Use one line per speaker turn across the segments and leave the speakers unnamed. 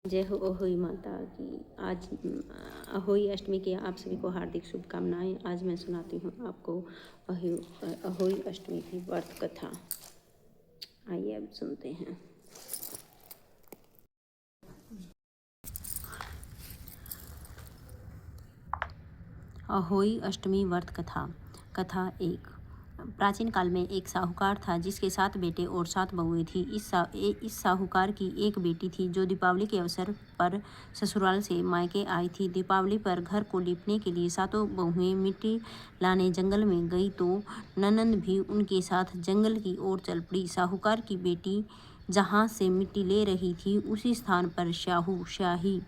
जय हो अहोई माता की। आज अहोई अष्टमी की आप सभी को हार्दिक शुभकामनाएं। आज मैं सुनाती हूँ आपको अहोई अष्टमी की व्रत कथा। आइए अब सुनते हैं। अहोई अष्टमी व्रत कथा। कथा 1। प्राचीन काल में एक साहूकार था जिसके 7 बेटे और 7 बहुएं थी। इस साहूकार की एक बेटी थी जो दीपावली के अवसर पर ससुराल से मायके आई थी। दीपावली पर घर को लीपने के लिए 7 बहुएं मिट्टी लाने जंगल में गई तो ननंद भी उनके साथ जंगल की ओर चल पड़ी। साहूकार की बेटी जहाँ से मिट्टी ले रही थी उसी स्थान पर शाही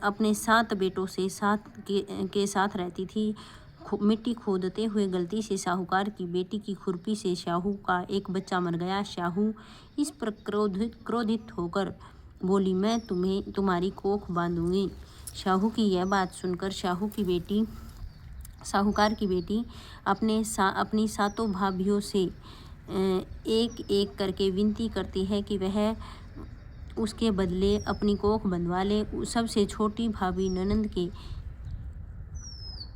अपने 7 बेटों से के साथ रहती थी। मिट्टी खोदते हुए गलती से साहूकार की बेटी की खुरपी से शाहू का एक बच्चा मर गया। शाहू इस पर क्रोधित होकर बोली, मैं तुम्हारी कोख बांधूंगी। शाहू की यह बात सुनकर साहूकार की बेटी अपनी 7 भाभियों से एक एक करके विनती करती है कि वह उसके बदले अपनी कोख बंधवा ले। सबसे छोटी भाभी ननंद के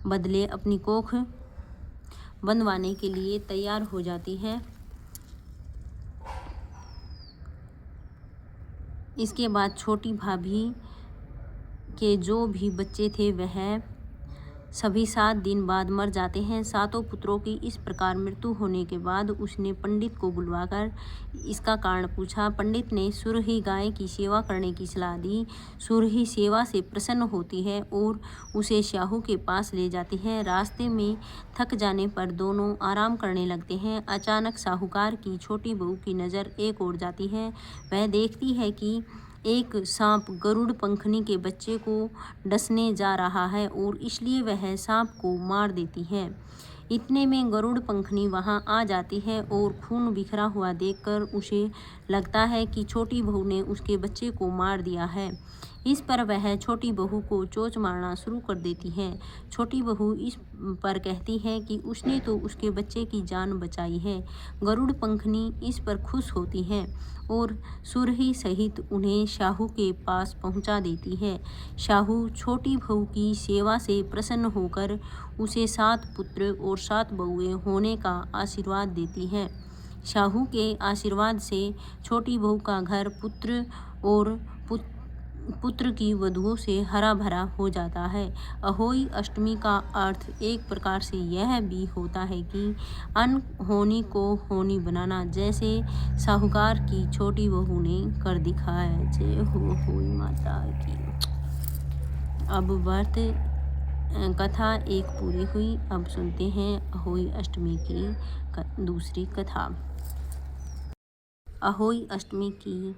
बदले अपनी कोख बंधवाने के लिए तैयार हो जाती है। इसके बाद छोटी भाभी के जो भी बच्चे थे वह सभी 7 दिन बाद मर जाते हैं। 7 पुत्रों की इस प्रकार मृत्यु होने के बाद उसने पंडित को बुलवाकर इसका कारण पूछा। पंडित ने सुरही गाय की सेवा करने की सलाह दी। सुरही सेवा से प्रसन्न होती है और उसे शाहू के पास ले जाती है। रास्ते में थक जाने पर दोनों आराम करने लगते हैं। अचानक साहूकार की छोटी बहू की नज़र एक ओर जाती है। वह देखती है कि एक सांप गरुड़ पंखनी के बच्चे को डसने जा रहा है और इसलिए वह सांप को मार देती है। इतने में गरुड़ पंखनी वहां आ जाती है और खून बिखरा हुआ देखकर उसे लगता है कि छोटी बहू ने उसके बच्चे को मार दिया है। इस पर वह छोटी बहू को चोंच मारना शुरू कर देती है। छोटी बहू इस पर कहती है कि उसने तो उसके बच्चे की जान बचाई है। गरुड़ पंखनी इस पर खुश होती है और सुरही सहित उन्हें शाहू के पास पहुंचा देती है। शाहू छोटी बहू की सेवा से प्रसन्न होकर उसे 7 पुत्र और 7 बहुएं होने का आशीर्वाद देती है। शाहू के आशीर्वाद से छोटी बहू का घर पुत्र और पुत्र की वधुओं से हरा भरा हो जाता है। अहोई अष्टमी का अर्थ एक प्रकार से यह भी होता है कि अनहोनी को होनी बनाना, जैसे साहूकार की छोटी बहू ने कर दिखाया। जय हो अहोई माता की। अब व्रत कथा 1 पूरी हुई। अब सुनते हैं अहोई अष्टमी की दूसरी कथा। अहोई अष्टमी की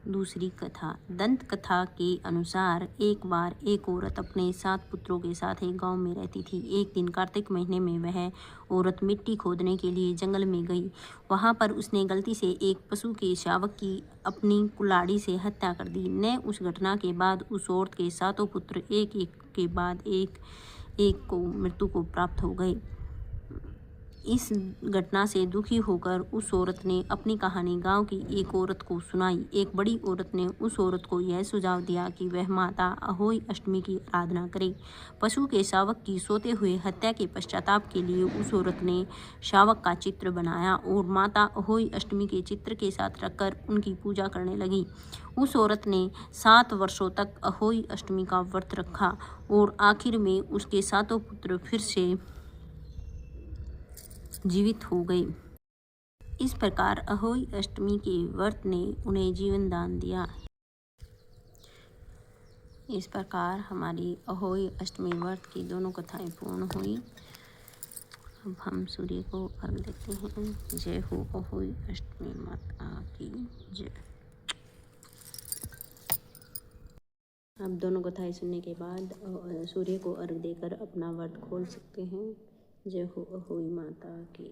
दूसरी कथा। दंत कथा के अनुसार एक बार एक औरत अपने 7 पुत्रों के साथ एक गांव में रहती थी। एक दिन कार्तिक महीने में वह औरत मिट्टी खोदने के लिए जंगल में गई। वहां पर उसने गलती से एक पशु के शावक की अपनी कुल्हाड़ी से हत्या कर दी। न उस घटना के बाद उस औरत के 7 पुत्र एक एक के बाद एक को मृत्यु को प्राप्त हो गए। इस घटना से दुखी होकर उस औरत ने अपनी कहानी गांव की एक औरत को सुनाई। एक बड़ी औरत ने उस औरत को यह सुझाव दिया कि वह माता अहोई अष्टमी की आराधना करे। पशु के शावक की सोते हुए हत्या के पश्चाताप के लिए उस औरत ने शावक का चित्र बनाया और माता अहोई अष्टमी के चित्र के साथ रखकर उनकी पूजा करने लगी। उस औरत ने 7 वर्षों तक अहोई अष्टमी का व्रत रखा और आखिर में उसके 7 पुत्र फिर से जीवित हो गए। इस प्रकार अहोई अष्टमी के व्रत ने उन्हें जीवन दान दिया। इस प्रकार हमारी अहोई अष्टमी व्रत की दोनों कथाएं पूर्ण हुई। अब हम सूर्य को अर्घ देते हैं। जय हो अहोई अष्टमी माता की जय। अब दोनों कथाएं सुनने के बाद सूर्य को अर्घ देकर अपना व्रत खोल सकते हैं। जय हो अहोई माता की।